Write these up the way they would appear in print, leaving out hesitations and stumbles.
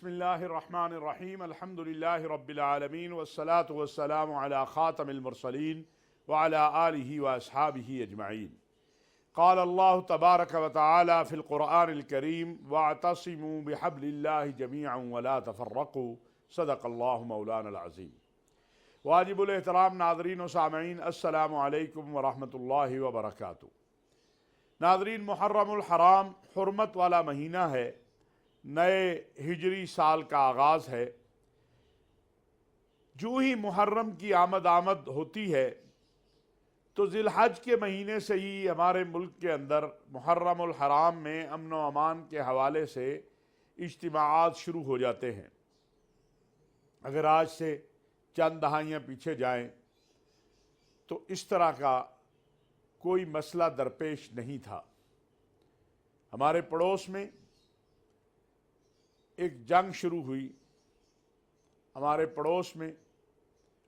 بسم اللہ الرحمن الرحیم الحمدللہ رب العالمین والصلاة والسلام علی خاتم المرسلین وعلی آلہ واصحابہ اجمعین۔ قال اللہ تبارک وتعالی فی القرآن الکریم واعتصموا بحبل اللہ جمیعا ولا تفرقوا صدق اللہ مولانا العظیم۔ واجب الاحترام ناظرین و سامعین، السلام علیکم ورحمۃ اللہ وبرکاتہ۔ ناظرین، محرم الحرام حرمت والا مہینہ ہے، نئے ہجری سال کا آغاز ہے۔ جو ہی محرم کی آمد ہوتی ہے تو ذی الحج کے مہینے سے ہی ہمارے ملک کے اندر محرم الحرام میں امن و امان کے حوالے سے اجتماعات شروع ہو جاتے ہیں۔ اگر آج سے چند دہائیاں پیچھے جائیں تو اس طرح کا کوئی مسئلہ درپیش نہیں تھا۔ ہمارے پڑوس میں ایک جنگ شروع ہوئی، ہمارے پڑوس میں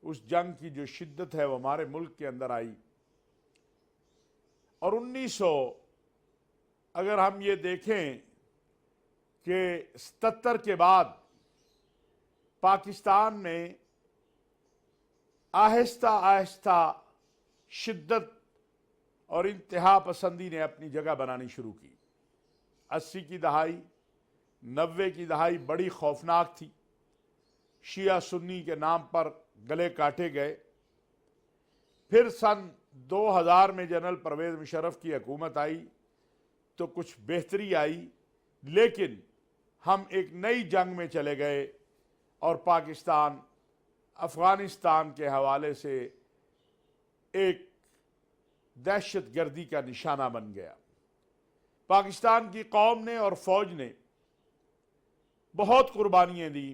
اس جنگ کی جو شدت ہے وہ ہمارے ملک کے اندر آئی، اور 1900 اگر ہم یہ دیکھیں کہ 77 کے بعد پاکستان میں آہستہ آہستہ شدت اور انتہا پسندی نے اپنی جگہ بنانی شروع کی۔ 80 کی دہائی، 90 کی دہائی بڑی خوفناک تھی۔ شیعہ سنی کے نام پر گلے کاٹے گئے۔ پھر سن 2000 میں جنرل پرویز مشرف کی حکومت آئی تو کچھ بہتری آئی، لیکن ہم ایک نئی جنگ میں چلے گئے اور پاکستان افغانستان کے حوالے سے ایک دہشت گردی کا نشانہ بن گیا۔ پاکستان کی قوم نے اور فوج نے بہت قربانیاں دی۔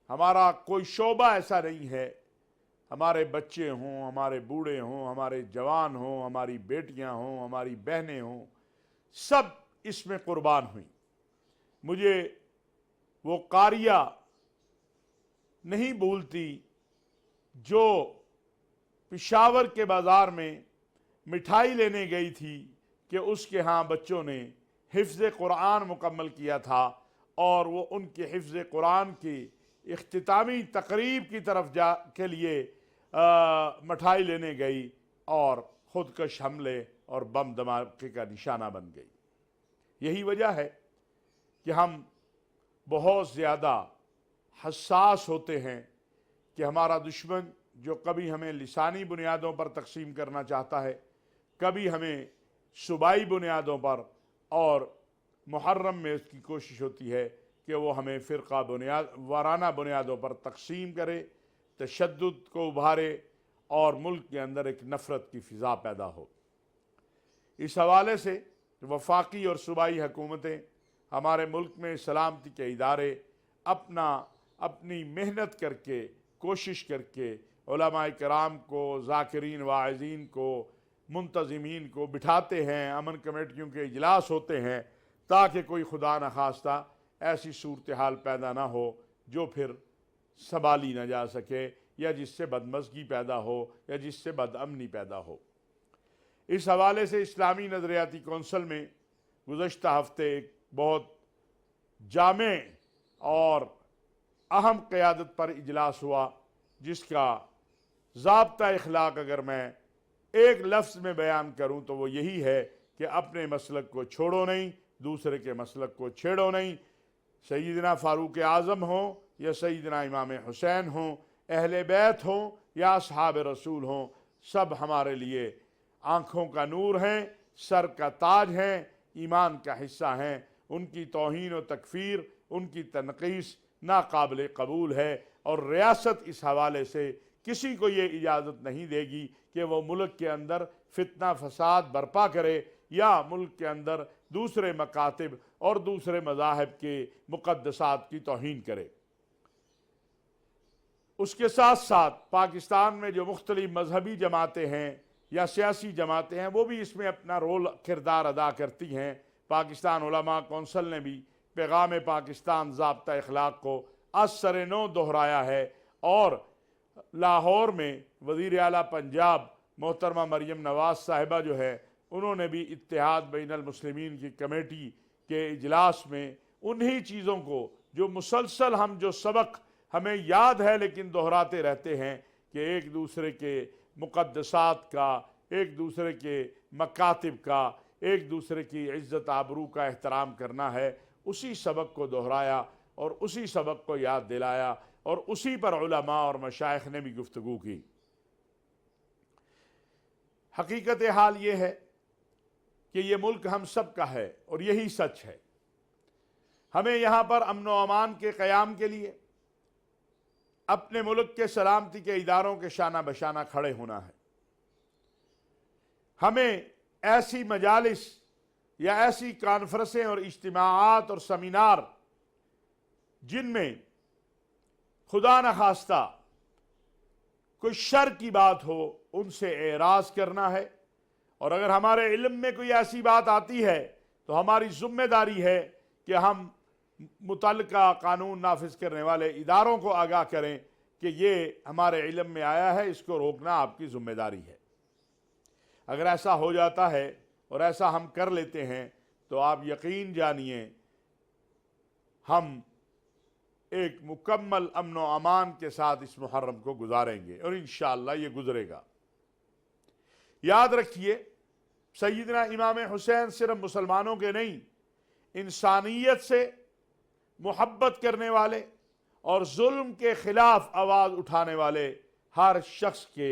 ہمارا کوئی شعبہ ایسا نہیں ہے، ہمارے بچے ہوں، ہمارے بوڑھے ہوں، ہمارے جوان ہوں، ہماری بیٹیاں ہوں، ہماری بہنیں ہوں، سب اس میں قربان ہوئیں۔ مجھے وہ قاریہ نہیں بھولتی جو پشاور کے بازار میں مٹھائی لینے گئی تھی کہ اس کے ہاں بچوں نے حفظ قرآن مکمل کیا تھا، اور وہ ان کے حفظ قرآن کی اختتامی تقریب کی طرف کے لیے مٹھائی لینے گئی اور خودکش حملے اور بم دھماکے کا نشانہ بن گئی۔ یہی وجہ ہے کہ ہم بہت زیادہ حساس ہوتے ہیں کہ ہمارا دشمن جو کبھی ہمیں لسانی بنیادوں پر تقسیم کرنا چاہتا ہے، کبھی ہمیں صوبائی بنیادوں پر، اور محرم میں اس کی کوشش ہوتی ہے کہ وہ ہمیں فرقہ وارانہ بنیادوں پر تقسیم کرے، تشدد کو ابھارے اور ملک کے اندر ایک نفرت کی فضا پیدا ہو۔ اس حوالے سے وفاقی اور صوبائی حکومتیں، ہمارے ملک میں سلامتی کے ادارے اپنی محنت کر کے، کوشش کر کے علماء کرام کو، ذاکرین واعظین کو، منتظمین کو بٹھاتے ہیں، امن کمیٹیوں کے اجلاس ہوتے ہیں تاکہ کوئی خدا نخواستہ ایسی صورتحال پیدا نہ ہو جو پھر سنبھالی نہ جا سکے، یا جس سے بدمزگی پیدا ہو، یا جس سے بدامنی پیدا ہو۔ اس حوالے سے اسلامی نظریاتی کونسل میں گزشتہ ہفتے ایک بہت جامع اور اہم قیادت پر اجلاس ہوا، جس کا ضابطہ اخلاق اگر میں ایک لفظ میں بیان کروں تو وہ یہی ہے کہ اپنے مسلک کو چھوڑو نہیں، دوسرے کے مسلک کو چھیڑو نہیں۔ سیدنا فاروق اعظم ہوں یا سیدنا امام حسین ہوں، اہل بیت ہوں یا اصحاب رسول ہوں، سب ہمارے لیے آنکھوں کا نور ہیں، سر کا تاج ہیں، ایمان کا حصہ ہیں۔ ان کی توہین و تکفیر، ان کی تنقیص ناقابل قبول ہے، اور ریاست اس حوالے سے کسی کو یہ اجازت نہیں دے گی کہ وہ ملک کے اندر فتنہ فساد برپا کرے، یا ملک کے اندر دوسرے مکاتب اور دوسرے مذاہب کے مقدسات کی توہین کرے۔ اس کے ساتھ ساتھ پاکستان میں جو مختلف مذہبی جماعتیں ہیں یا سیاسی جماعتیں ہیں، وہ بھی اس میں اپنا کردار ادا کرتی ہیں۔ پاکستان علماء کونسل نے بھی پیغام پاکستان ضابطہ اخلاق کو از سر نو دہرایا ہے، اور لاہور میں وزیر اعلیٰ پنجاب محترمہ مریم نواز صاحبہ جو ہے، انہوں نے بھی اتحاد بین المسلمین کی کمیٹی کے اجلاس میں انہی چیزوں کو جو مسلسل ہم جو سبق ہمیں یاد ہے لیکن دہراتے رہتے ہیں کہ ایک دوسرے کے مقدسات کا، ایک دوسرے کے مکاتب کا، ایک دوسرے کی عزت آبرو کا احترام کرنا ہے، اسی سبق کو دہرایا اور اسی سبق کو یاد دلایا اور اسی پر علماء اور مشائخ نے بھی گفتگو کی۔ حقیقت حال یہ ہے کہ یہ ملک ہم سب کا ہے اور یہی سچ ہے۔ ہمیں یہاں پر امن و امان کے قیام کے لیے اپنے ملک کے سلامتی کے اداروں کے شانہ بشانہ کھڑے ہونا ہے۔ ہمیں ایسی مجالس یا ایسی کانفرنسیں اور اجتماعات اور سیمینار جن میں خدا نخواستہ کوئی شر کی بات ہو ان سے اعراض کرنا ہے، اور اگر ہمارے علم میں کوئی ایسی بات آتی ہے تو ہماری ذمہ داری ہے کہ ہم متعلقہ قانون نافذ کرنے والے اداروں کو آگاہ کریں کہ یہ ہمارے علم میں آیا ہے، اس کو روکنا آپ کی ذمہ داری ہے۔ اگر ایسا ہو جاتا ہے اور ایسا ہم کر لیتے ہیں تو آپ یقین جانیے ہم ایک مکمل امن و امان کے ساتھ اس محرم کو گزاریں گے اور انشاءاللہ یہ گزرے گا۔ یاد رکھیے سیدنا امام حسین صرف مسلمانوں کے نہیں، انسانیت سے محبت کرنے والے اور ظلم کے خلاف آواز اٹھانے والے ہر شخص کے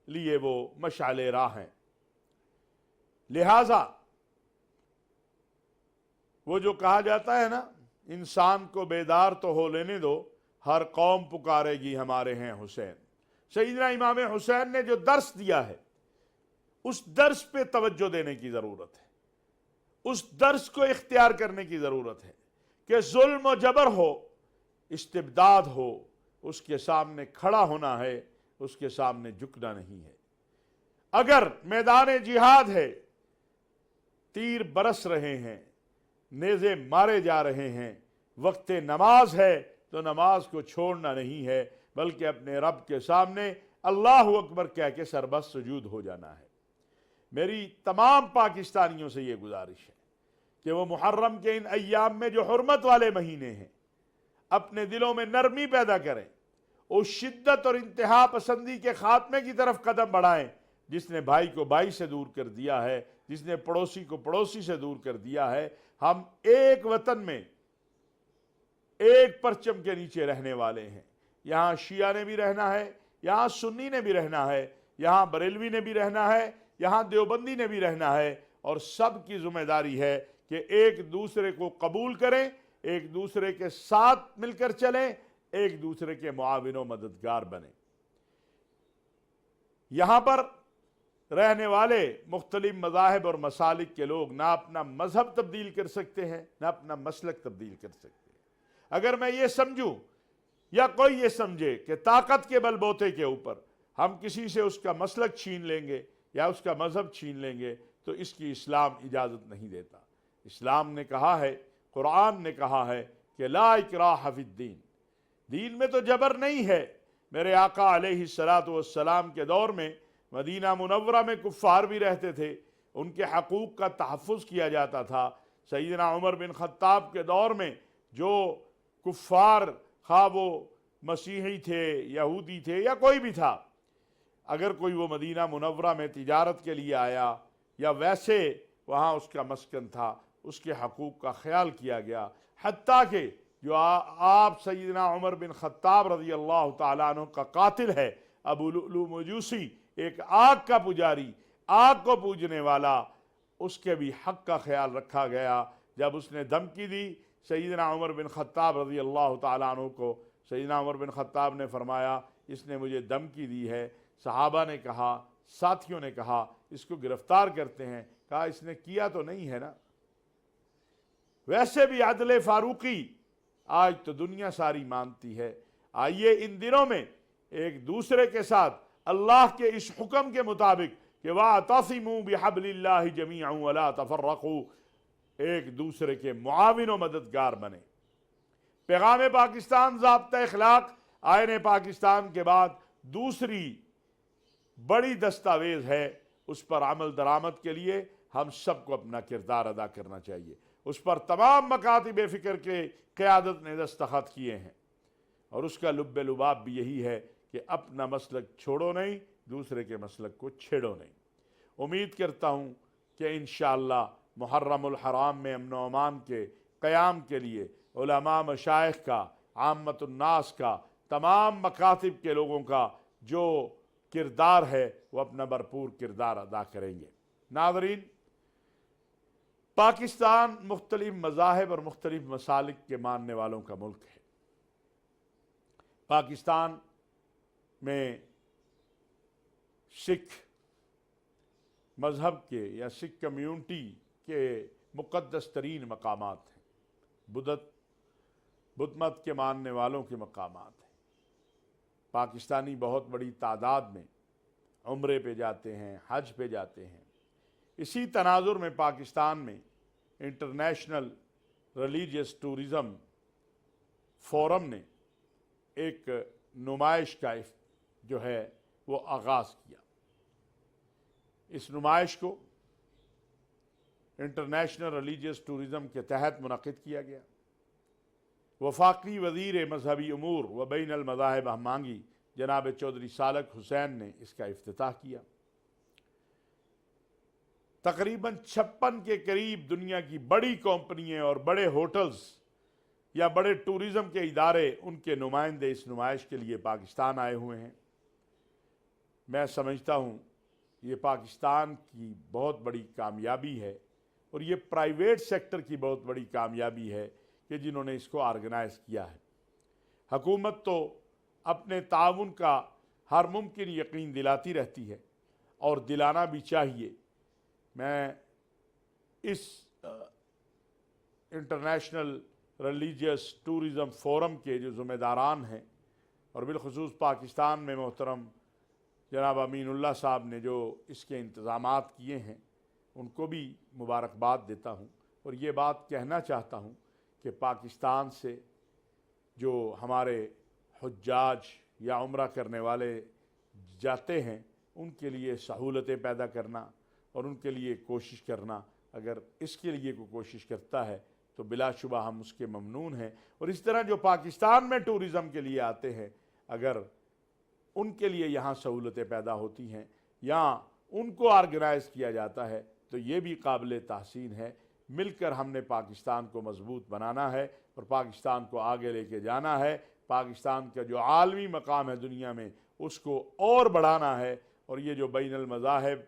لیے وہ مشعل راہ ہیں۔ لہذا وہ جو کہا جاتا ہے نا، انسان کو بیدار تو ہو لینے دو، ہر قوم پکارے گی ہمارے ہیں حسین۔ سیدنا امام حسین نے جو درس دیا ہے اس درس پہ توجہ دینے کی ضرورت ہے، اس درس کو اختیار کرنے کی ضرورت ہے کہ ظلم و جبر ہو، استبداد ہو، اس کے سامنے کھڑا ہونا ہے، اس کے سامنے جھکنا نہیں ہے۔ اگر میدان جہاد ہے، تیر برس رہے ہیں، نیزے مارے جا رہے ہیں، وقت نماز ہے تو نماز کو چھوڑنا نہیں ہے بلکہ اپنے رب کے سامنے اللہ اکبر کہہ کے سربست سجود ہو جانا ہے۔ میری تمام پاکستانیوں سے یہ گزارش ہے کہ وہ محرم کے ان ایام میں جو حرمت والے مہینے ہیں اپنے دلوں میں نرمی پیدا کریں، اس شدت اور انتہا پسندی کے خاتمے کی طرف قدم بڑھائیں جس نے بھائی کو بھائی سے دور کر دیا ہے، جس نے پڑوسی کو پڑوسی سے دور کر دیا ہے۔ ہم ایک وطن میں ایک پرچم کے نیچے رہنے والے ہیں۔ یہاں شیعہ نے بھی رہنا ہے، یہاں سنی نے بھی رہنا ہے، یہاں بریلوی نے بھی رہنا ہے، یہاں دیوبندی نے بھی رہنا ہے، اور سب کی ذمہ داری ہے کہ ایک دوسرے کو قبول کریں، ایک دوسرے کے ساتھ مل کر چلیں، ایک دوسرے کے معاون و مددگار بنیں۔ یہاں پر رہنے والے مختلف مذاہب اور مسالک کے لوگ نہ اپنا مذہب تبدیل کر سکتے ہیں نہ اپنا مسلک تبدیل کر سکتے ہیں۔ اگر میں یہ سمجھوں یا کوئی یہ سمجھے کہ طاقت کے بل بوتے کے اوپر ہم کسی سے اس کا مسلک چھین لیں گے یا اس کا مذہب چھین لیں گے تو اس کی اسلام اجازت نہیں دیتا۔ اسلام نے کہا ہے، قرآن نے کہا ہے کہ لا اکراہ فی الدین، دین میں تو جبر نہیں ہے۔ میرے آقا علیہ السلام کے دور میں مدینہ منورہ میں کفار بھی رہتے تھے، ان کے حقوق کا تحفظ کیا جاتا تھا۔ سیدنا عمر بن خطاب کے دور میں جو کفار، خواہ وہ مسیحی تھے، یہودی تھے یا کوئی بھی تھا، اگر کوئی وہ مدینہ منورہ میں تجارت کے لیے آیا یا ویسے وہاں اس کا مسکن تھا، اس کے حقوق کا خیال کیا گیا، حتیٰ کہ جو آپ سیدنا عمر بن خطاب رضی اللہ تعالیٰ عنہ کا قاتل ہے، ابو لؤلؤ مجوسی، ایک آگ کا پجاری، آگ کو پوجنے والا، اس کے بھی حق کا خیال رکھا گیا۔ جب اس نے دھمکی دی سیدنا عمر بن خطاب رضی اللہ تعالیٰ عنہ کو، سیدنا عمر بن خطاب نے فرمایا اس نے مجھے دھمکی دی ہے۔ صحابہ نے کہا، ساتھیوں نے کہا اس کو گرفتار کرتے ہیں، کہا اس نے کیا تو نہیں ہے نا۔ ویسے بھی عدل فاروقی آج تو دنیا ساری مانتی ہے۔ آئیے ان دنوں میں ایک دوسرے کے ساتھ اللہ کے اس حکم کے مطابق کہ وَاعْتَصِمُوا بِحَبْلِ اللَّهِ جَمِيعًا وَلَا تَفَرَّقُوا، ایک دوسرے کے معاون و مددگار بنے۔ پیغام پاکستان ضابطہ اخلاق آئین پاکستان کے بعد دوسری بڑی دستاویز ہے، اس پر عمل درآمد کے لیے ہم سب کو اپنا کردار ادا کرنا چاہیے۔ اس پر تمام مکاتب فکر کے قیادت نے دستخط کیے ہیں، اور اس کا لب لباب بھی یہی ہے کہ اپنا مسلک چھوڑو نہیں، دوسرے کے مسلک کو چھیڑو نہیں۔ امید کرتا ہوں کہ انشاءاللہ محرم الحرام میں امن و امان کے قیام کے لیے علماء مشائخ کا، عامت الناس کا، تمام مکاتب کے لوگوں کا جو کردار ہے وہ اپنا بھرپور کردار ادا کریں گے۔ ناظرین، پاکستان مختلف مذاہب اور مختلف مسالک کے ماننے والوں کا ملک ہے۔ پاکستان میں سکھ مذہب کے یا سکھ کمیونٹی کے مقدس ترین مقامات ہیں، بدھ مت کے ماننے والوں کے مقامات ہیں۔ پاکستانی بہت بڑی تعداد میں عمرے پہ جاتے ہیں، حج پہ جاتے ہیں۔ اسی تناظر میں پاکستان میں انٹرنیشنل ریلیجیس ٹورزم فورم نے ایک نمائش کا جو ہے وہ آغاز کیا۔ اس نمائش کو انٹرنیشنل ریلیجیس ٹورزم کے تحت منعقد کیا گیا۔ وفاقی وزیر مذہبی امور و بین المذاہب ہمانگی جناب چودھری سالک حسین نے اس کا افتتاح کیا۔ تقریباً 56 کے قریب دنیا کی بڑی کمپنیاں اور بڑے ہوٹلز یا بڑے ٹورزم کے ادارے، ان کے نمائندے اس نمائش کے لیے پاکستان آئے ہوئے ہیں۔ میں سمجھتا ہوں یہ پاکستان کی بہت بڑی کامیابی ہے، اور یہ پرائیویٹ سیکٹر کی بہت بڑی کامیابی ہے کہ جنہوں نے اس کو آرگنائز کیا ہے۔ حکومت تو اپنے تعاون کا ہر ممکن یقین دلاتی رہتی ہے، اور دلانا بھی چاہیے۔ میں اس انٹرنیشنل ریلیجیس ٹورزم فورم کے جو ذمہ داران ہیں، اور بالخصوص پاکستان میں محترم جناب امین اللہ صاحب نے جو اس کے انتظامات کیے ہیں، ان کو بھی مبارکباد دیتا ہوں، اور یہ بات کہنا چاہتا ہوں کہ پاکستان سے جو ہمارے حجاج یا عمرہ کرنے والے جاتے ہیں، ان کے لیے سہولتیں پیدا کرنا اور ان کے لیے کوشش کرنا، اگر اس کے لیے کوئی کوشش کرتا ہے تو بلا شبہ ہم اس کے ممنون ہیں۔ اور اس طرح جو پاکستان میں ٹورزم کے لیے آتے ہیں، اگر ان کے لیے یہاں سہولتیں پیدا ہوتی ہیں یا ان کو آرگنائز کیا جاتا ہے تو یہ بھی قابل تحسین ہے۔ مل کر ہم نے پاکستان کو مضبوط بنانا ہے اور پاکستان کو آگے لے کے جانا ہے۔ پاکستان کا جو عالمی مقام ہے دنیا میں، اس کو اور بڑھانا ہے، اور یہ جو بین المذاہب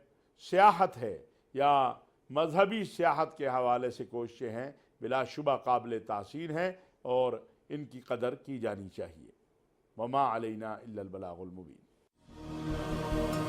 سیاحت ہے یا مذہبی سیاحت کے حوالے سے کوششیں ہیں، بلا شبہ قابل تحسین ہیں اور ان کی قدر کی جانی چاہیے۔ وما علینا الا البلاغ المبین۔